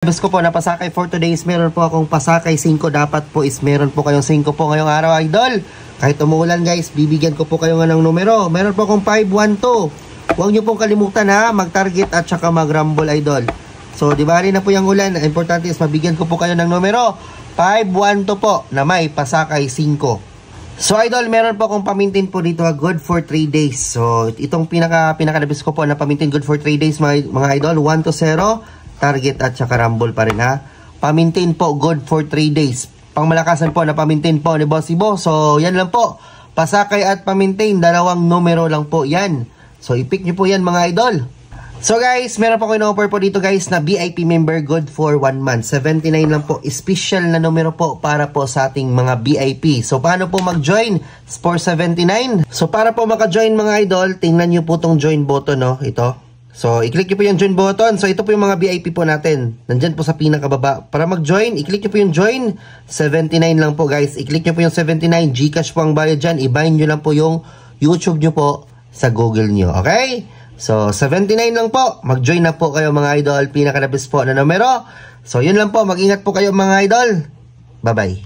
Bes ko po na pasakay for today's, meron po akong pasakay 5. Dapat po is meron po kayong 5 po ngayong araw, idol. Kahit umuulan guys, bibigyan ko po kayo nga ng numero. Meron po akong 512. Huwag nyo pong kalimutan ha, mag-target at saka mag-rumble, idol. So di ba rin na po yung ulan, importante is mabigyan ko po kayo ng numero 512 po na may pasakay 5. So idol, meron po akong pamintin po dito, good for 3 days. So itong pinaka-nabis ko po na pamintin good for 3 days mga idol, 120 target at saka rumble pa rin ha. Pamintin po good for 3 days. Pangmalakasan po na pamintin po ni Boss Ibo. So yan lang po, pasakay at pamintin, dalawang numero lang po yan. So i-pick nyo po yan mga idol. So guys, meron po ko in-offer po dito guys na VIP member good for 1 month. 79 lang po, special na numero po para po sa ating mga VIP. So paano po mag-join for 79? So para po maka-join mga idol, tingnan nyo po tong join button, no? Ito. So i-click nyo po yung join button. So ito po yung mga VIP po natin. Nandyan po sa pinakababa. Para mag-join, i-click nyo po yung join. 79 lang po guys. I-click nyo po yung 79. Gcash po ang bayad dyan. I-bind nyo lang po yung YouTube nyo po sa Google nyo. Okay? So, 79 lang po. Mag-join na po kayo mga idol. Pinaka-nabis po na numero. So, yun lang po. Mag-ingat po kayo mga idol. Bye-bye.